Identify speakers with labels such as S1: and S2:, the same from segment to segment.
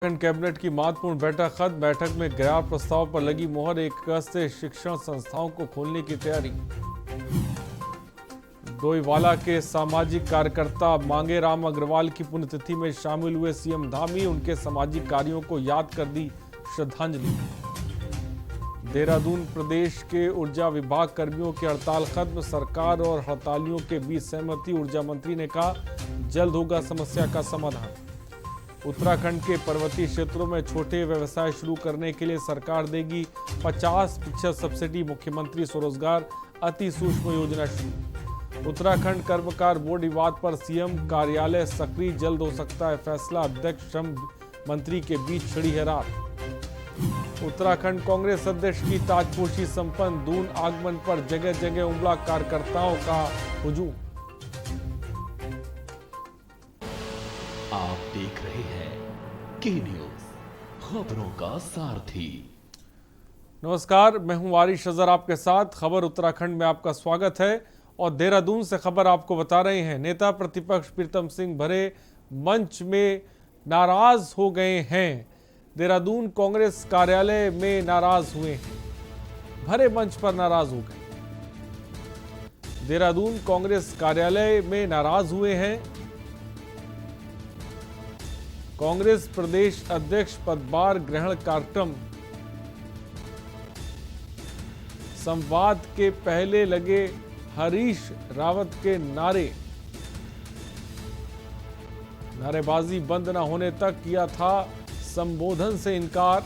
S1: Uttarakhand cabinet की महत्वपूर्ण बैठक खत्म। बैठक में गैर प्रस्ताव पर लगी मोहर। 1 अगस्त से शिक्षण संस्थाओं को खोलने की तैयारी। डोईवाला के सामाजिक कार्यकर्ता मांगे राम अग्रवाल की पुण्यतिथि में शामिल हुए सीएम धामी। उनके सामाजिक कार्यों को याद कर दी श्रद्धांजलि। देहरादून प्रदेश के ऊर्जा विभाग कर्मियों की हड़ताल खत्म। सरकार और हड़तालियों के बीच सहमति। ऊर्जा मंत्री ने कहा जल्द होगा समस्या का समाधान। उत्तराखंड के पर्वतीय क्षेत्रों में छोटे व्यवसाय शुरू करने के लिए सरकार देगी 50% सब्सिडी। मुख्यमंत्री स्वरोजगार अति सूक्ष्म योजना शुरू। उत्तराखंड कर्मकार बोर्ड विवाद पर सीएम कार्यालय सक्रिय। जल्द हो सकता है फैसला। अध्यक्ष श्रम मंत्री के बीच छिड़ी है रात। उत्तराखंड कांग्रेस अध्यक्ष की ताजपोशी संपन्न। दून आगमन पर जगह जगह उमड़ा कार्यकर्ताओं का हुजूम।
S2: आप देख रहे हैं के न्यूज, खबरों का सारथी।
S1: नमस्कार, मैं हूं वारिश अजहर आपके साथ। खबर उत्तराखंड में आपका स्वागत है और देहरादून से खबर आपको बता रहे हैं। नेता प्रतिपक्ष प्रीतम सिंह भरे मंच में नाराज हो गए हैं। देहरादून कांग्रेस कार्यालय में नाराज हुए हैं। भरे मंच पर नाराज हो गए। देहरादून कांग्रेस कार्यालय में नाराज हुए हैं। कांग्रेस प्रदेश अध्यक्ष पदभार ग्रहण कार्यक्रम। संवाद के पहले लगे हरीश रावत के नारे। नारेबाजी बंद न होने तक किया था संबोधन से इनकार।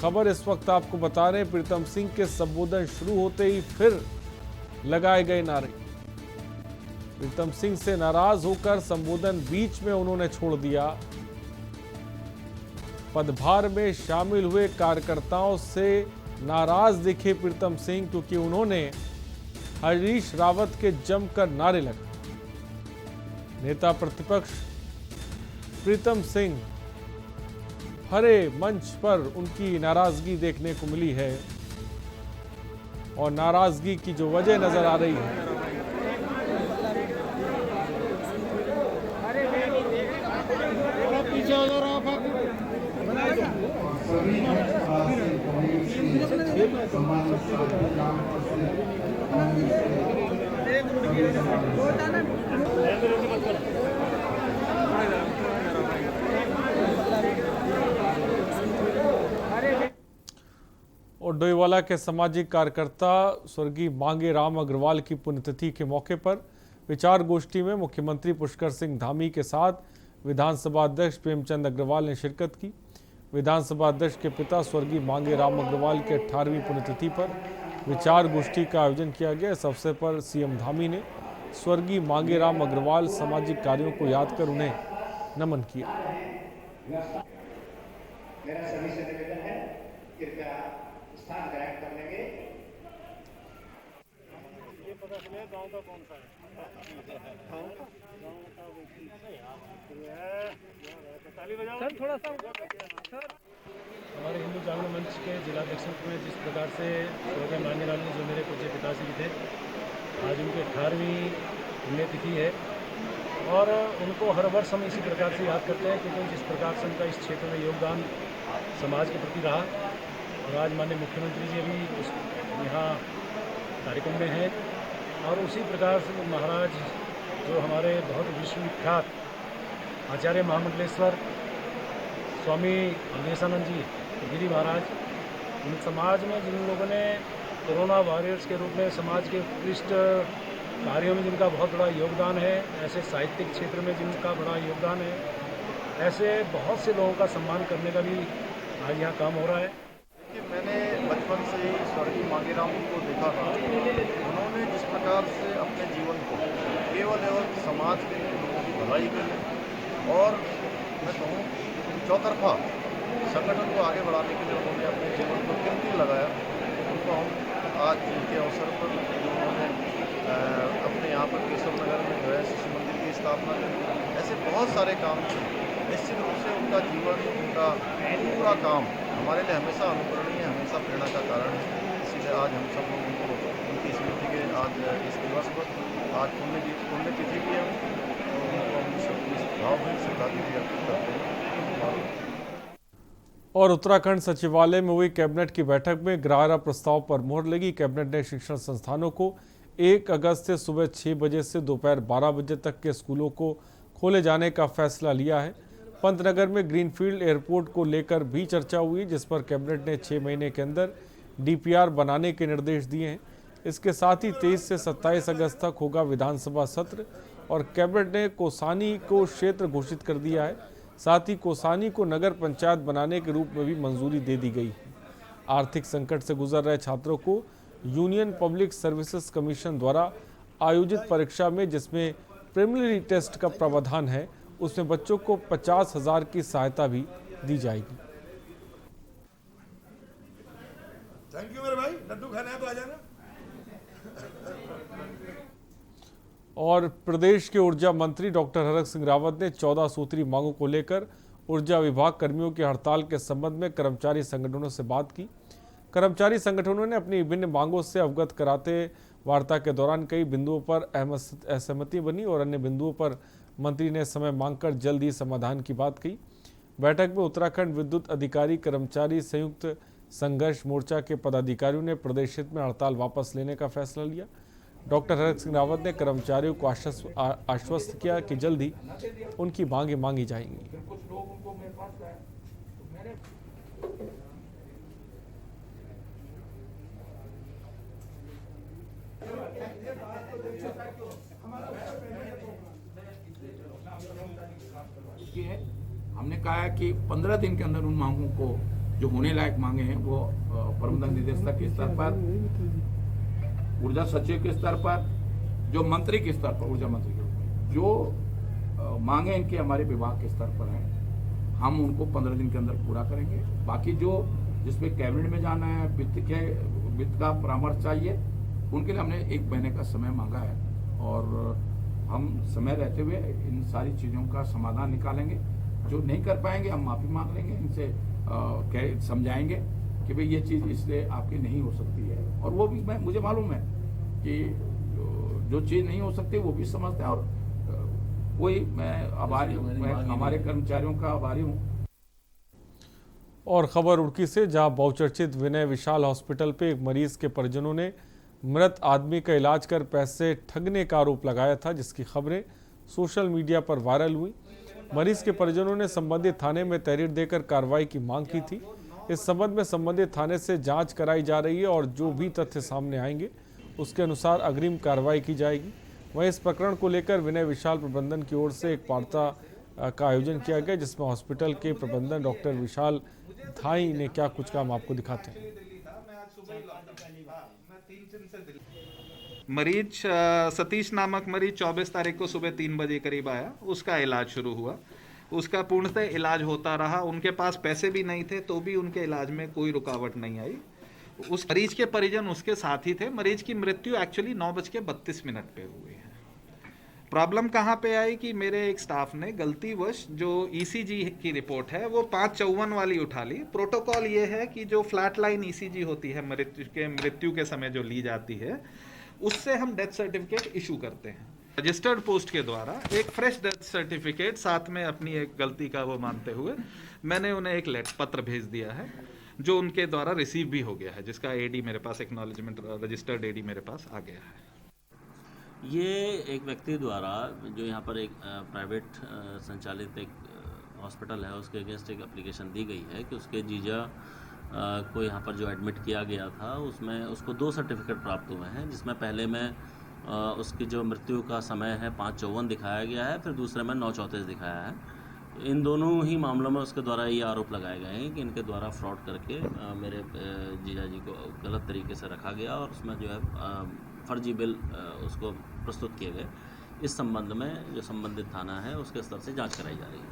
S1: खबर इस वक्त आपको बता रहे हैं, प्रीतम सिंह के संबोधन शुरू होते ही फिर लगाए गए नारे। प्रीतम सिंह से नाराज होकर संबोधन बीच में उन्होंने छोड़ दिया। पदभार में शामिल हुए कार्यकर्ताओं से नाराज दिखे प्रीतम सिंह, क्योंकि उन्होंने हरीश रावत के जमकर नारे लगाए। नेता प्रतिपक्ष प्रीतम सिंह भरे मंच पर उनकी नाराजगी देखने को मिली है और नाराजगी की जो वजह नजर आ रही है और डोईवाला के सामाजिक कार्यकर्ता स्वर्गीय मांगे राम अग्रवाल की पुण्यतिथि के मौके पर विचार गोष्ठी में मुख्यमंत्री पुष्कर सिंह धामी के साथ विधानसभा अध्यक्ष प्रेमचंद अग्रवाल ने शिरकत की। विधानसभा अध्यक्ष के पिता स्वर्गीय मांगे राम अग्रवाल के 18वीं पुण्यतिथि पर विचार गोष्ठी का आयोजन किया गया। इस अवसर पर सीएम धामी ने स्वर्गीय मांगे राम अग्रवाल सामाजिक कार्यों को याद कर उन्हें नमन किया।
S3: मेरा सभी से निवेदन है, कृपया स्थान ग्रहण कर लेंगे। ये पता चले गांव का कौन सा है? गांव का सर थोड़ा सा सर।
S4: हमारे हिंदू जागरण मंच के जिलाध्यक्ष में जिस प्रकार से स्वर्गीय मांगेराम जी जो मेरे पूज्य पिताजी भी थे, आज उनकी 18वीं पुण्यतिथि है और उनको हर वर्ष हम इसी प्रकार से याद करते हैं, क्योंकि जिस प्रकार से उनका इस क्षेत्र में योगदान समाज के प्रति रहा। और आज माननीय मुख्यमंत्री जी भी उस यहाँ कार्यक्रम में हैं और उसी प्रकार से महाराज जो हमारे बहुत विश्वविख्यात आचार्य महामंडलेश्वर स्वामी अवधेशानंद जी गिरी महाराज, उन समाज में जिन लोगों ने कोरोना वॉरियर्स के रूप में समाज के उत्कृष्ट कार्यों में जिनका बहुत बड़ा योगदान है, ऐसे साहित्यिक क्षेत्र में जिनका बड़ा योगदान है, ऐसे बहुत से लोगों का सम्मान करने का भी आज यहाँ काम हो रहा है।
S5: मैंने बचपन से ही स्वर्गीय मांगेराम को देखा था। उन्होंने जिस प्रकार से अपने जीवन को केवल एवं समाज के लिए, लोगों की भलाई के लिए और मैं कहूँ चौतरफा संगठन को आगे बढ़ाने के लिए उन्होंने अपने जीवन को कीमती लगाया। उनको हम आज के अवसर पर जो उन्होंने अपने यहाँ पर केशव नगर में जो है शिशु मंदिर की स्थापना की, ऐसे बहुत सारे काम थे। निश्चित रूप से उनका जीवन, उनका पूरा काम हमारे लिए हमेशा अनुकरणीय, हमेशा प्रेरणा का कारण है। इसीलिए आज हम सब लोग उनको उनकी स्मृति के आज इस दिवस पर आज पुण्यतिथि भी है, तो उनको हम सब भावभीनी श्रद्धांजलि अर्पित करते हैं।
S1: और उत्तराखंड सचिवालय में हुई कैबिनेट की बैठक में 11 प्रस्ताव पर मोहर लगी। कैबिनेट ने शिक्षण संस्थानों को 1 अगस्त से सुबह 6 बजे से दोपहर 12 बजे तक के स्कूलों को खोले जाने का फैसला लिया है। पंतनगर में ग्रीनफील्ड एयरपोर्ट को लेकर भी चर्चा हुई, जिस पर कैबिनेट ने 6 महीने के अंदर DPR बनाने के निर्देश दिए हैं। इसके साथ ही 23 से 27 अगस्त तक होगा विधानसभा सत्र और कैबिनेट ने कोसानी को क्षेत्र घोषित कर दिया है। साथ ही कोसानी को नगर पंचायत बनाने के रूप में भी मंजूरी दे दी गई है। आर्थिक संकट से गुजर रहे छात्रों को यूनियन पब्लिक सर्विसेज कमीशन द्वारा आयोजित परीक्षा में जिसमें प्रीलिमिनरी टेस्ट का प्रावधान है, उसमें बच्चों को 50,000 की सहायता भी दी जाएगी।
S6: थैंक यू मेरे भाई, लड्डू खाना है तो आ जाना।
S1: और प्रदेश के ऊर्जा मंत्री डॉक्टर हरक सिंह रावत ने 14 सूत्री मांगों को लेकर ऊर्जा विभाग कर्मियों की हड़ताल के संबंध में कर्मचारी संगठनों से बात की। कर्मचारी संगठनों ने अपनी विभिन्न मांगों से अवगत कराते वार्ता के दौरान कई बिंदुओं पर असहमति बनी और अन्य बिंदुओं पर मंत्री ने समय मांगकर जल्द ही समाधान की बात कही। बैठक में उत्तराखंड विद्युत अधिकारी कर्मचारी संयुक्त संघर्ष मोर्चा के पदाधिकारियों ने प्रदेश हित में हड़ताल वापस लेने का फैसला लिया। डॉक्टर हरक सिंह रावत ने कर्मचारियों को आश्वस्त किया कि जल्द ही उनकी मांगें मांगी जाएंगी।
S7: हमने कहा है कि 15 दिन के अंदर उन मांगों को जो होने लायक मांगे हैं वो प्रबंधन निदेशक के स्तर पर, ऊर्जा सचिव के स्तर पर, जो मंत्री के स्तर पर, ऊर्जा मंत्री के रूप में जो मांगे इनके हमारे विभाग के स्तर पर हैं, हम उनको 15 दिन के अंदर पूरा करेंगे। बाकी जो जिसमें कैबिनेट में जाना है, वित्त का परामर्श चाहिए, उनके लिए हमने 1 महीने का समय मांगा है और हम समय रहते हुए इन सारी चीज़ों का समाधान निकालेंगे। जो नहीं कर पाएंगे हम माफ़ी मांग लेंगे, इनसे समझाएंगे कि भाई ये चीज़ इसलिए आपकी नहीं हो सकती है। और वो भी मुझे मालूम है कि जो चीज़ नहीं हो सकती वो भी समझते हैं और वही मैं आभारी हूँ, मैं हमारे कर्मचारियों का आभारी हूँ।
S1: और खबर रुड़की से, जहां बहुचर्चित विनय विशाल हॉस्पिटल पे एक मरीज के परिजनों ने मृत आदमी का इलाज कर पैसे ठगने का आरोप लगाया था, जिसकी खबरें सोशल मीडिया पर वायरल हुई। मरीज के परिजनों ने संबंधित थाने में तहरीर देकर कार्रवाई की मांग की थी। इस संबंध में संबंधित थाने से जांच कराई जा रही है और जो भी तथ्य सामने आएंगे उसके अनुसार अग्रिम कार्रवाई की जाएगी। वहीं इस प्रकरण को लेकर विनय विशाल प्रबंधन की ओर से एक वार्ता का आयोजन किया गया, जिसमें हॉस्पिटल के प्रबंधन डॉक्टर विशाल धाई ने क्या कुछ काम आपको दिखाते हैं।
S8: मरीज सतीश नामक मरीज 24 तारीख को सुबह 3 बजे करीब आया, उसका इलाज शुरू हुआ, उसका पूर्णतः इलाज होता रहा। उनके पास पैसे भी नहीं थे तो भी उनके इलाज में कोई रुकावट नहीं आई। उस मरीज के परिजन उसके साथ ही थे। मरीज की मृत्यु एक्चुअली 9:32 पे हुई है। प्रॉब्लम कहाँ पे आई कि मेरे एक स्टाफ ने गलतीवश जो ECG की रिपोर्ट है वो 554 वाली उठा ली। प्रोटोकॉल ये है कि जो फ्लैट लाइन ECG होती है मृत्यु के समय जो ली जाती है, उससे हम डेथ सर्टिफिकेट इशू करते हैं। रजिस्टर्ड पोस्ट के द्वारा एक फ्रेश डेथ सर्टिफिकेट साथ में अपनी एक गलती का वो मानते हुए मैंने उन्हें एक पत्र भेज दिया है, जो उनके द्वारा रिसीव भी हो गया है, जिसका AD मेरे पास एक्नॉलेजमेंट रजिस्टर्ड AD मेरे पास आ गया है।
S9: ये एक व्यक्ति द्वारा जो यहाँ पर एक प्राइवेट संचालित एक हॉस्पिटल है, उसके अगेंस्ट एक एप्लीकेशन दी गई है कि उसके जीजा को यहाँ पर जो एडमिट किया गया था उसमें उसको 2 सर्टिफिकेट प्राप्त हुए हैं, जिसमें पहले में उसकी जो मृत्यु का समय है 5:54 दिखाया गया है, फिर दूसरे में 9:34 दिखाया है। इन दोनों ही मामलों में उसके द्वारा ये आरोप लगाए गए हैं कि इनके द्वारा फ्रॉड करके मेरे जीजा जी को गलत तरीके से रखा गया और उसमें जो है फर्जी बिल उसको प्रस्तुत किए गए। इस संबंध में जो संबंधित थाना है उसके स्तर से जांच कराई जा रही है।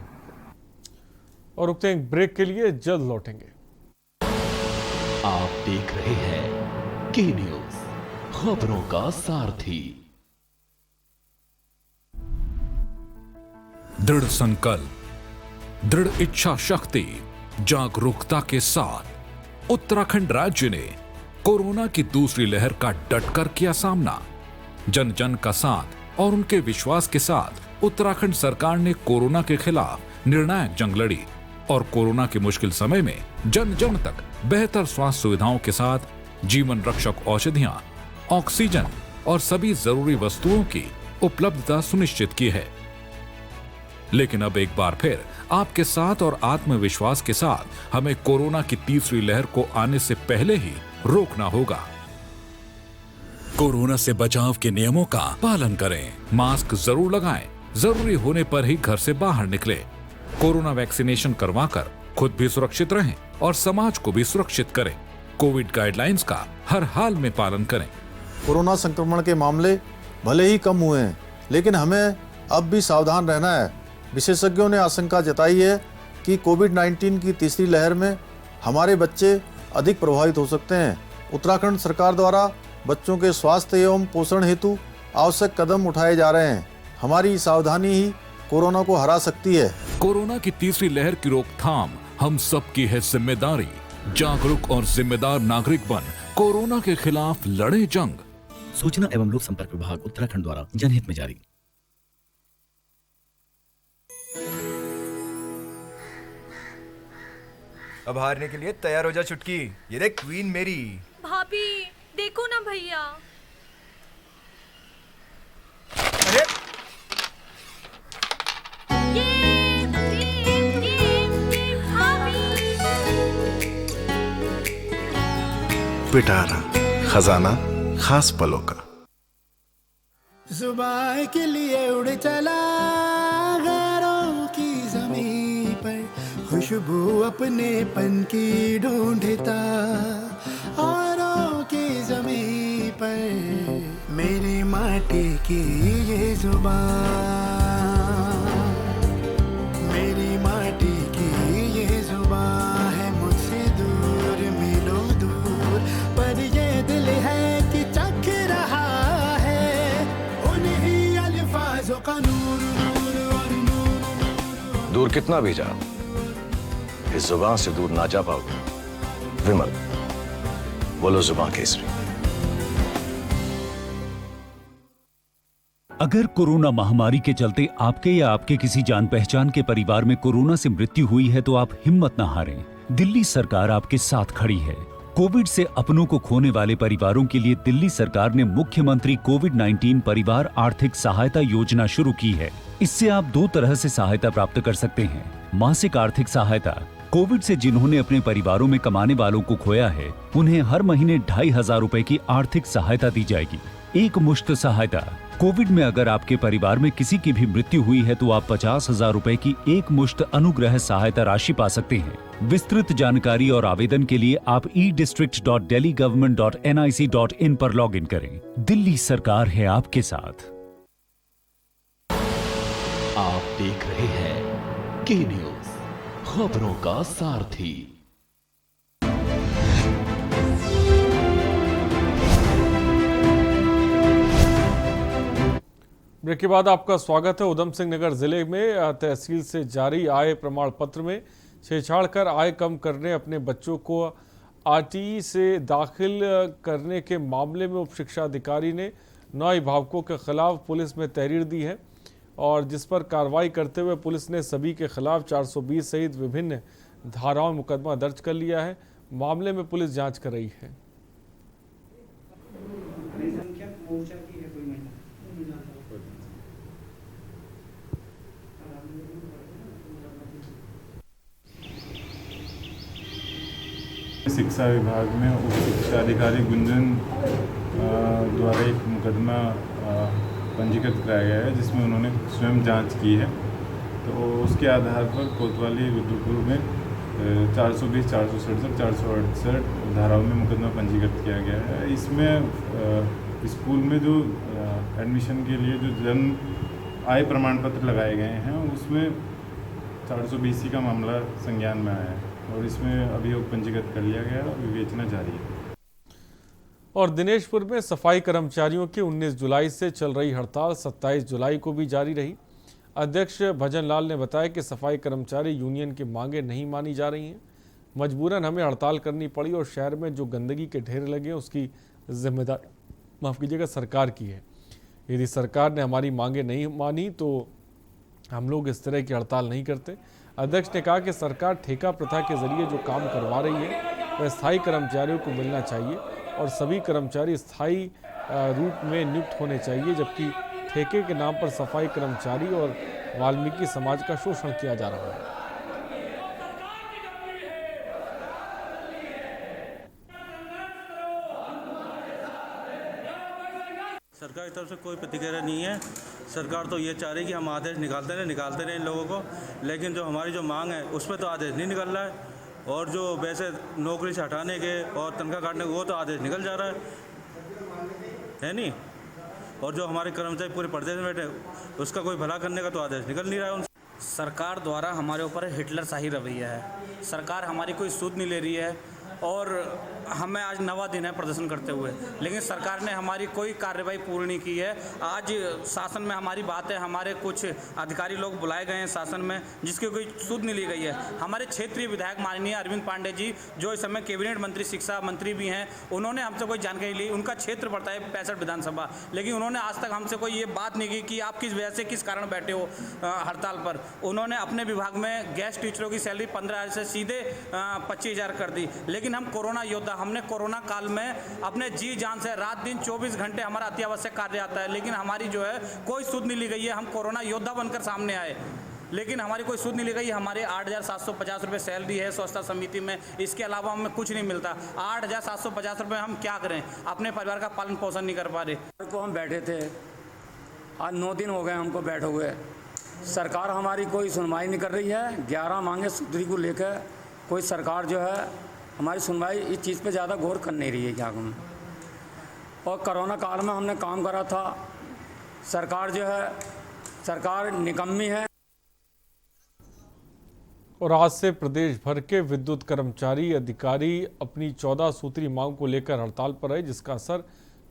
S1: और रुकते हैं ब्रेक के लिए, जल्द लौटेंगे।
S2: आप देख रहे हैं के न्यूज, खबरों का सारथी।
S10: दृढ़ संकल्प, दृढ़ इच्छा शक्ति, जागरूकता के साथ उत्तराखंड राज्य ने कोरोना की दूसरी लहर का डटकर किया सामना। जन जन का साथ और उनके विश्वास के साथ उत्तराखंड सरकार ने कोरोना के खिलाफ निर्णायक जंग लड़ी। और कोरोना के मुश्किल समय में जन जन तक बेहतर स्वास्थ्य सुविधाओं के साथ जीवन रक्षक औषधियां, ऑक्सीजन और सभी जरूरी वस्तुओं की उपलब्धता सुनिश्चित की है। लेकिन अब एक बार फिर आपके साथ और आत्मविश्वास के साथ हमें कोरोना की तीसरी लहर को आने से पहले ही रोकना होगा। कोरोना से बचाव के नियमों का पालन करें, मास्क जरूर लगाएं, जरूरी होने पर ही घर से बाहर निकले, कोरोना वैक्सीनेशन करवाकर खुद भी सुरक्षित रहें और समाज को भी सुरक्षित करें। कोविड गाइडलाइंस का हर हाल में पालन करें।
S5: कोरोना संक्रमण के मामले भले ही कम हुए हैं, लेकिन हमें अब भी सावधान रहना है। विशेषज्ञों ने आशंका जताई है कि कोविड-19 की तीसरी लहर में हमारे बच्चे अधिक प्रभावित हो सकते हैं। उत्तराखंड सरकार द्वारा बच्चों के स्वास्थ्य एवं पोषण हेतु आवश्यक कदम उठाए जा रहे हैं। हमारी सावधानी ही कोरोना को हरा सकती है।
S10: कोरोना की तीसरी लहर की रोकथाम हम सबकी है जिम्मेदारी। जागरूक और जिम्मेदार नागरिक बन कोरोना के खिलाफ लड़े जंग।
S11: सूचना एवं लोक संपर्क विभाग उत्तराखंड द्वारा जनहित में जारी।
S12: अब हारने के लिए तैयार हो जा चुटकी। ये देख क्वीन मेरी।
S13: भाभी देखो ना भैया।
S12: अरे
S14: पिटारा खजाना खास पलों का।
S15: जुबान के लिए उड़ चला गैरों की जमीन पर, खुशबू अपने पन की ढूंढता औरों की जमीन पर। मेरी माटी की ये जुबान, मेरी माटी की ये जुबान है मुझसे दूर मिलो दूर, पर ये दिल है कि चख रहा है उन्हीं अल्फाजों का नूर नूर और नूर।
S16: दूर कितना भी जा, इस जुबान से दूर ना जा पाओगे। विमल, बोलो जुबान केसरी।
S17: अगर कोरोना महामारी के चलते आपके या आपके किसी जान पहचान के परिवार में कोरोना से मृत्यु हुई है तो आप हिम्मत न हारें। दिल्ली सरकार आपके साथ खड़ी है। कोविड से अपनों को खोने वाले परिवारों के लिए दिल्ली सरकार ने मुख्यमंत्री कोविड-19 परिवार आर्थिक सहायता योजना शुरू की है। इससे आप दो तरह से सहायता प्राप्त कर सकते हैं। मासिक आर्थिक सहायता। कोविड से जिन्होंने अपने परिवारों में कमाने वालों को खोया है, उन्हें हर महीने 2500 रुपए की आर्थिक सहायता दी जाएगी। एक मुश्त सहायता। कोविड में अगर आपके परिवार में किसी की भी मृत्यु हुई है तो आप 50,000 रुपए की एक मुश्त अनुग्रह सहायता राशि पा सकते हैं। विस्तृत जानकारी और आवेदन के लिए आप edistrict.delhigovernment.nic.in पर लॉगिन करें। दिल्ली सरकार है आपके साथ।
S2: आप देख रहे हैं के न्यूज, खबरों का सारथी।
S1: ब्रेक के बाद आपका स्वागत है। उधम सिंह नगर जिले में तहसील से जारी आय प्रमाण पत्र में छेड़छाड़ कर आय कम करने अपने बच्चों को आरटीई से दाखिल करने के मामले में उप शिक्षा अधिकारी ने 9 अभिभावकों के खिलाफ पुलिस में तहरीर दी है और जिस पर कार्रवाई करते हुए पुलिस ने सभी के खिलाफ 420 सहित विभिन्न धाराओं में मुकदमा दर्ज कर लिया है। मामले में पुलिस जांच कर रही है।
S18: शिक्षा विभाग में उप शिक्षा अधिकारी गुंजन द्वारा एक मुकदमा पंजीकृत कराया गया है जिसमें उन्होंने स्वयं जांच की है। तो उसके आधार पर कोतवाली रुद्रपुर में 420, 467, 468 धाराओं में मुकदमा पंजीकृत किया गया है। इसमें स्कूल में जो एडमिशन के लिए जो जन्म आय प्रमाण पत्र लगाए गए हैं उसमें 420 का मामला संज्ञान में आया है और इसमें अभियोग पंजीकृत कर लिया गया और विवेचना जारी है।
S1: और दिनेशपुर में सफाई कर्मचारियों की 19 जुलाई से चल रही हड़ताल 27 जुलाई को भी जारी रही। अध्यक्ष भजन लाल ने बताया कि सफाई कर्मचारी यूनियन की मांगें नहीं मानी जा रही हैं। मजबूरन हमें हड़ताल करनी पड़ी और शहर में जो गंदगी के ढेर लगे उसकी जिम्मेदारी माफ़ कीजिएगा सरकार की है। यदि सरकार ने हमारी मांगें नहीं मानी तो हम लोग इस तरह की हड़ताल नहीं करते। अध्यक्ष ने कहा कि सरकार ठेका प्रथा के जरिए जो काम करवा रही है वह स्थायी कर्मचारियों को मिलना चाहिए और सभी कर्मचारी स्थायी रूप में नियुक्त होने चाहिए, जबकि ठेके के नाम पर सफाई कर्मचारी और वाल्मीकि समाज का शोषण किया जा रहा है।
S19: सरकार की तरफ से कोई प्रतिक्रिया नहीं है। सरकार तो ये चाह रही है कि हम आदेश निकालते रहे इन लोगों को, लेकिन जो हमारी जो मांग है उस पर तो आदेश नहीं निकल रहा है, और जो वैसे नौकरी से हटाने के और तनख्वाह काटने के वो तो आदेश निकल जा रहा है नहीं, और जो हमारे कर्मचारी पूरे प्रदेश में बैठे उसका कोई भला करने का तो आदेश निकल नहीं रहा है उनसे।
S20: सरकार द्वारा हमारे ऊपर हिटलर शाही रवैया है। सरकार हमारी कोई सूद नहीं ले रही है और हमें आज 9वां दिन है प्रदर्शन करते हुए, लेकिन सरकार ने हमारी कोई कार्रवाई पूरी नहीं की है। आज शासन में हमारी बात है, हमारे कुछ अधिकारी लोग बुलाए गए हैं शासन में जिसकी कोई सूद नहीं ली गई है। हमारे क्षेत्रीय विधायक माननीय अरविंद पांडे जी, जो इस समय कैबिनेट मंत्री, शिक्षा मंत्री भी हैं, उन्होंने हमसे कोई जानकारी ली। उनका क्षेत्र पड़ता है 65 विधानसभा, लेकिन उन्होंने आज तक हमसे कोई ये बात नहीं की कि आप किस वजह से, किस कारण बैठे हो हड़ताल पर। उन्होंने अपने विभाग में गेस्ट टीचरों की सैलरी 15,000 से सीधे 25,000 कर दी। लेकिन हम कोरोना योद्धा, हमने कोरोना काल में अपने जी जान से रात दिन 24 घंटे हमारा अत्यावश्यक कार्य आता है, लेकिन हमारी जो है कोई सूद नहीं ली गई है। हम कोरोना योद्धा बनकर सामने आए, लेकिन हमारी कोई सूद नहीं ली गई। हमारे 8,750 रुपये सैलरी है स्वच्छता समिति में, इसके अलावा हमें कुछ नहीं मिलता। 8,750 रुपये हम क्या करें, अपने परिवार का पालन पोषण नहीं कर पा रहे।
S21: को हम बैठे थे, आज 9 दिन हो गए हमको बैठे हुए। सरकार हमारी कोई सुनवाई नहीं कर रही है। 11 मांगे सूत्री को लेकर कोई सरकार जो है हमारी सुनवाई इस चीज़ पे ज़्यादा गौर कर नहीं रही है क्या हम। और कोरोना काल में हमने काम करा था, सरकार जो है सरकार निकम्मी है।
S1: और आज से प्रदेश भर के विद्युत कर्मचारी अधिकारी अपनी 14 सूत्री मांग को लेकर हड़ताल पर रहे, जिसका असर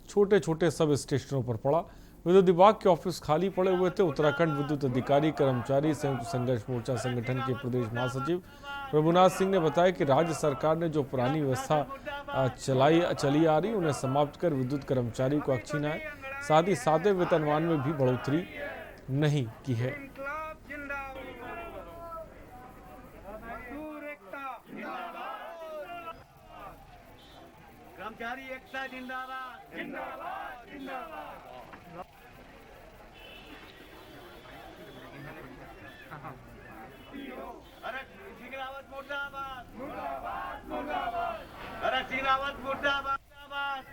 S1: छोटे छोटे सब स्टेशनों पर पड़ा। विद्युत विभाग के ऑफिस खाली पड़े हुए थे। उत्तराखंड विद्युत अधिकारी कर्मचारी संयुक्त संघर्ष मोर्चा संगठन के प्रदेश महासचिव प्रभुनाथ सिंह ने बताया कि राज्य सरकार ने जो पुरानी व्यवस्था चली आ रही उन्हें समाप्त कर विद्युत कर्मचारी को अच्छी न्याय, साथ ही सातवें वेतनमान में भी बढ़ोतरी नहीं की है।
S22: कर्मचारी एकता जिंदाबाद, जिंदाबाद, जिंदाबाद। अरे सिंह रावत मुर्दाबाद, मुर्दाबाद, मुर्दाबाद। अरे सिंह रावत मुर्दाबाद,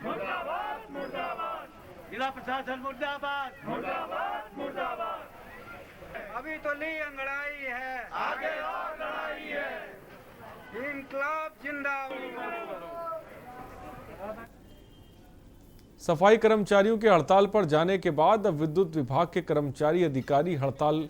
S22: मुर्दाबाद, मुर्दाबाद। जिला प्रशासन मुर्दाबाद, मुर्दाबाद, मुर्दाबाद। अभी तो ली अंगड़ाई है, आगे और लड़ाई है। इनकलाब जिंदाबाद।
S1: सफाई कर्मचारियों के हड़ताल पर जाने के बाद अब विद्युत विभाग के कर्मचारी अधिकारी हड़ताल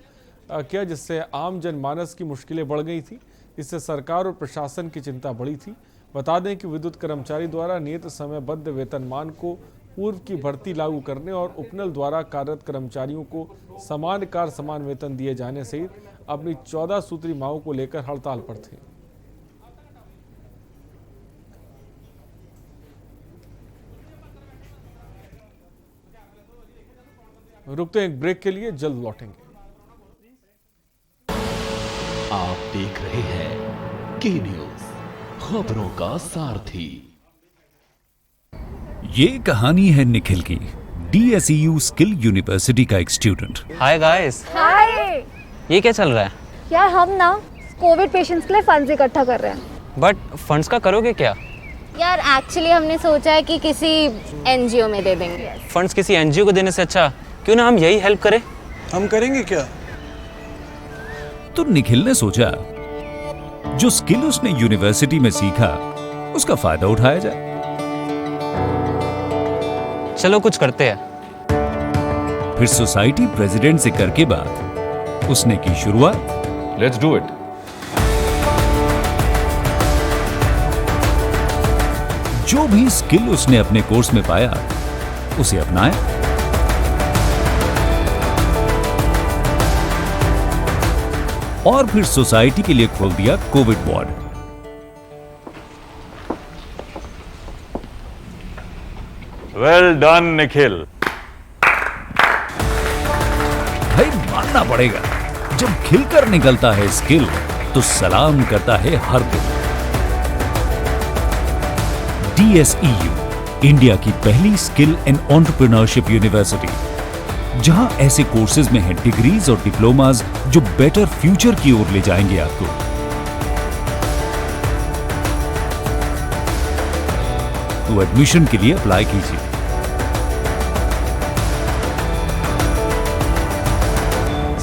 S1: किया, जिससे आम जनमानस की मुश्किलें बढ़ गई थी। इससे सरकार और प्रशासन की चिंता बढ़ी थी। बता दें कि विद्युत कर्मचारी द्वारा नियत समयबद्ध वेतनमान को पूर्व की भर्ती लागू करने और उपनल द्वारा कार्यरत कर्मचारियों को समान कार्य समान वेतन दिए जाने सहित अपनी 14 सूत्री मांगों को लेकर हड़ताल पर थे। रुकते हैं एक ब्रेक के लिए, जल्द लौटेंगे।
S2: आप देख रहे हैं के न्यूज, खबरों का सारथी।
S17: ये कहानी है निखिल की, DSEU स्किल यूनिवर्सिटी का एक स्टूडेंट।
S23: Hi guys.
S24: हाय।
S23: ये क्या चल रहा है?
S24: यार हम ना कोविड पेशेंट्स के लिए फंड्स इकट्ठा कर रहे हैं।
S23: बट फंड्स का करोगे क्या?
S24: यार एक्चुअली हमने सोचा है कि किसी NGO में दे देंगे।
S23: फंड्स किसी NGO को देने से अच्छा क्यों ना हम यही हेल्प करें।
S25: हम करेंगे क्या?
S17: तो निखिल ने सोचा जो स्किल उसने यूनिवर्सिटी में सीखा उसका फायदा उठाया जाए।
S23: चलो कुछ करते हैं।
S17: फिर सोसाइटी प्रेसिडेंट से करके बात उसने की शुरुआत।
S16: Let's do it.
S17: जो भी स्किल उसने अपने कोर्स में पाया उसे अपनाया। और फिर सोसाइटी के लिए खोल दिया Covid ward.
S16: Well done Nikhil.
S17: भाई मानना पड़ेगा, जब खिलकर निकलता है स्किल तो सलाम करता है हर दिल। DSEU, इंडिया की पहली स्किल एंड एंटरप्रेन्योरशिप यूनिवर्सिटी, जहां ऐसे कोर्सेज में हैं डिग्रीज और डिप्लोमाज जो बेटर फ्यूचर की ओर ले जाएंगे आपको। तो एडमिशन के लिए अप्लाई कीजिए।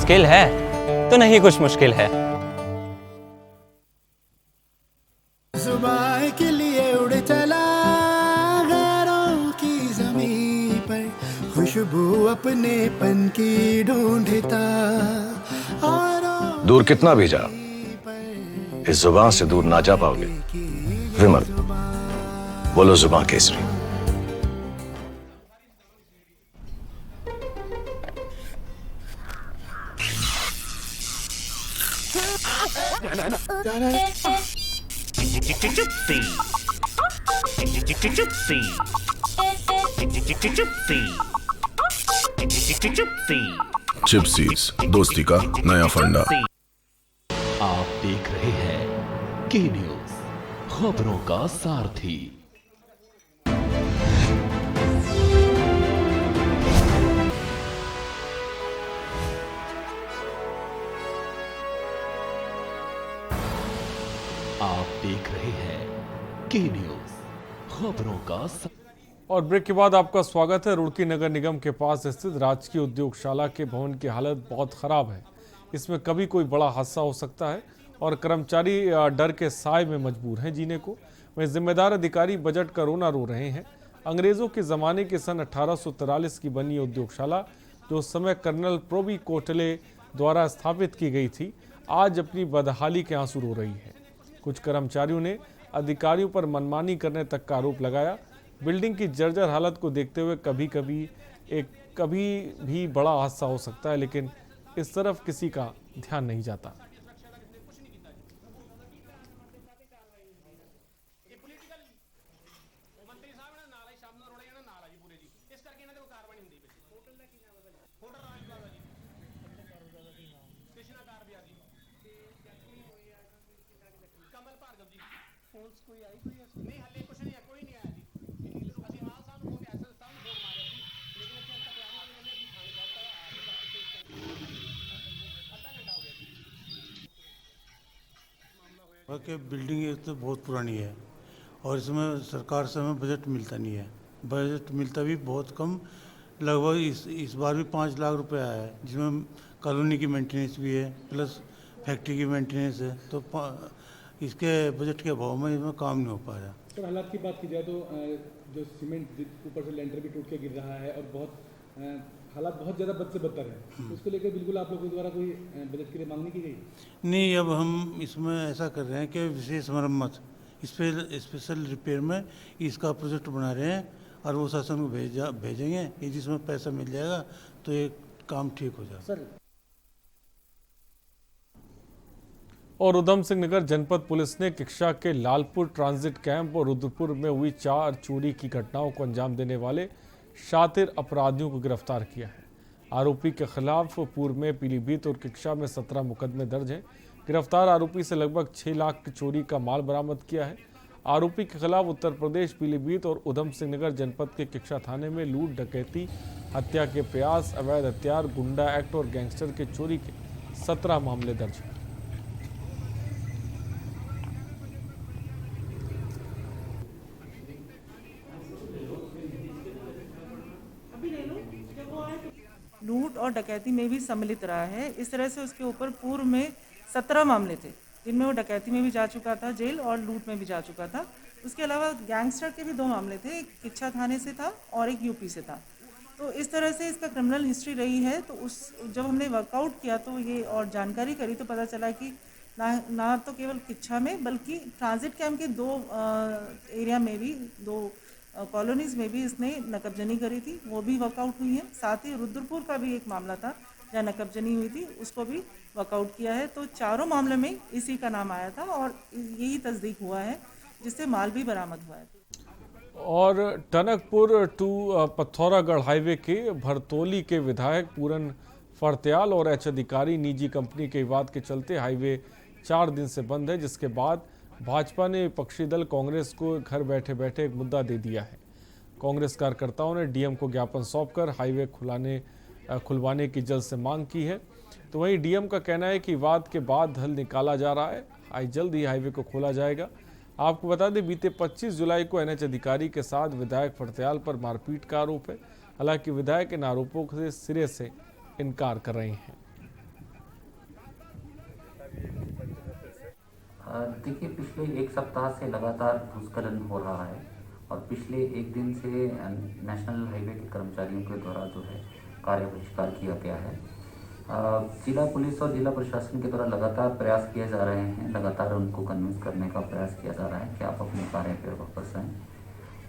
S23: स्किल है तो नहीं कुछ मुश्किल है।
S15: सुबह के लिए उड़ चला गैरों की ज़मीं पर, खुशबू अपने पन की ढूंढता।
S16: दूर कितना भी जा, इस जुबान से दूर ना जा पाओगे। विमल, बोलो जुबान केसरी।
S14: चिप्सीज, दोस्ती का नया फंडा।
S2: आप देख रहे हैं के न्यूज, खबरों का सारथी। आप देख रहे हैं के न्यूज, खबरों का
S1: और ब्रेक के बाद आपका स्वागत है। रुड़की नगर निगम के पास स्थित राजकीय उद्योगशाला के भवन की हालत बहुत खराब है। इसमें कभी कोई बड़ा हादसा हो सकता है और कर्मचारी डर के साए में मजबूर हैं जीने को। वहीं जिम्मेदार अधिकारी बजट का रोना रो रहे हैं। अंग्रेजों के ज़माने के सन 1843 की बनी उद्योगशाला, जो उस समय कर्नल प्रोबी कोटले द्वारा स्थापित की गई थी, आज अपनी बदहाली के आंसू रो रही है। कुछ कर्मचारियों ने अधिकारियों पर मनमानी करने तक का आरोप लगाया। बिल्डिंग की जर्जर हालत को देखते हुए कभी भी बड़ा हादसा हो सकता है, लेकिन इस तरफ किसी का ध्यान नहीं जाता।
S3: कि बिल्डिंग ये तो बहुत पुरानी है और इसमें सरकार से हमें बजट मिलता नहीं है। बजट मिलता भी बहुत कम, लगभग इस बार भी 5 लाख रुपए आया है, जिसमें कॉलोनी की मेंटेनेंस भी है प्लस फैक्ट्री की मेंटेनेंस है। तो इसके बजट के अभाव में इसमें काम नहीं हो पा रहा।
S4: सर, हालात की बात की जाए तो जो सीमेंट ऊपर से लेंटर भी टूट के गिर रहा है और हालात बहुत ज़्यादा बद से बदतर है। उसको लेकर बिल्कुल आप लोगों द्वारा कोई बजट के लिए मांग नहीं की गई?
S3: नहीं, अब हम इसमें ऐसा कर रहे हैं कि विशेष मरम्मत, स्पेशल रिपेयर में इसका प्रोजेक्ट बना रहे हैं और वो शासन को भेजेंगे। ये जिसमें पैसा मिल जाएगा तो ये काम ठीक हो जाएगा।
S4: सर,
S1: और उधम सिंह नगर जनपद पुलिस ने किक्षा के लालपुर ट्रांजिट कैंप और रुद्रपुर में हुई 4 चोरी की घटनाओं को अंजाम देने वाले शातिर अपराधियों को गिरफ्तार किया है। आरोपी के खिलाफ पूर्व में पीलीभीत और किक्षा में 17 मुकदमे दर्ज हैं। गिरफ्तार आरोपी से लगभग 6 लाख की चोरी का माल बरामद किया है। आरोपी के खिलाफ उत्तर प्रदेश, पीलीभीत और उधम सिंह नगर जनपद के किक्षा थाने में लूट, डकैती, हत्या के प्रयास, अवैध हथियार, गुंडा एक्ट और गैंगस्टर के चोरी के 17 मामले दर्ज हैं।
S6: लूट और डकैती में भी सम्मिलित रहा है। इस तरह से उसके ऊपर पूर्व में 17 मामले थे, जिनमें वो डकैती में भी जा चुका था जेल और लूट में भी जा चुका था। उसके अलावा गैंगस्टर के भी 2 मामले थे, एक किच्छा थाने से था और एक यूपी से था। तो इस तरह से इसका क्रिमिनल हिस्ट्री रही है। तो जब हमने वर्कआउट किया तो ये और जानकारी करी तो पता चला कि ना तो केवल किच्छा में बल्कि ट्रांजिट कैंप के 2 एरिया में भी, 2 कॉलोनीज़ में भी इसने नकबजनी करी थी, वो भी वर्कआउट हुई है। साथ ही रुद्रपुर का भी एक मामला था जहाँ नकबजनी हुई थी, उसको भी वर्कआउट किया है। तो चारों मामले में इसी का नाम आया था और यही तस्दीक हुआ है, जिससे माल भी बरामद हुआ है।
S1: और टनकपुर टू पथौरागढ़ हाईवे के भरतोली के विधायक पूरन फरत्याल और एच अधिकारी निजी कंपनी के विवाद के चलते हाईवे 4 दिन से बंद है, जिसके बाद भाजपा ने विपक्षी दल कांग्रेस को घर बैठे बैठे एक मुद्दा दे दिया है। कांग्रेस कार्यकर्ताओं ने डीएम को ज्ञापन सौंपकर हाईवे खुलवाने की जल्द से मांग की है। तो वहीं डीएम का कहना है कि विवाद के बाद हल निकाला जा रहा है, जल्द ही हाईवे को खोला जाएगा। आपको बता दें, बीते 25 जुलाई को एनएच अधिकारी के साथ विधायक फड़त्याल पर मारपीट का आरोप है। हालांकि विधायक इन आरोपों से सिरे से इनकार कर रहे हैं।
S5: देखिए, पिछले 1 सप्ताह से लगातार भूस्खलन हो रहा है और पिछले 1 दिन से नेशनल हाईवे के कर्मचारियों के द्वारा जो है कार्य बहिष्कार किया गया है। जिला पुलिस और जिला प्रशासन के द्वारा लगातार प्रयास किए जा रहे हैं, लगातार उनको कन्विंस करने का प्रयास किया जा रहा है कि आप अपने कार्य पर वापस आएँ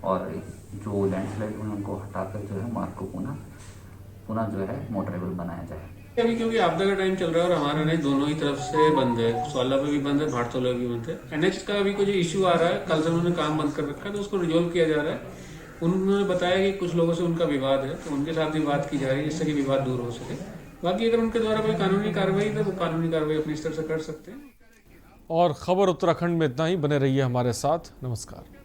S5: और जो लैंडस्लाइड हुए उनको हटाकर जो है मार्ग को पुनः जो है मोटरेबल बनाया जाए।
S7: अभी क्योंकि आपदा का टाइम चल रहा है और हमारा एनएच दोनों ही तरफ से बंद है, सोला पे भी बंद है, भाटसोला भी बंद है। एनएच का अभी कुछ इश्यू आ रहा है, कल से उन्होंने काम बंद कर रखा है, तो उसको रिजोल्व किया जा रहा है। उन्होंने बताया कि कुछ लोगों से उनका विवाद है, तो उनके साथ भी बात की जा रही है जिससे कि विवाद दूर हो सके। बाकी अगर उनके द्वारा कोई कानूनी कार्रवाई है तो वो कानूनी कार्रवाई अपनी स्तर से कर सकते हैं।
S1: और खबर उत्तराखंड में इतना ही। बने रहिए हमारे साथ। नमस्कार।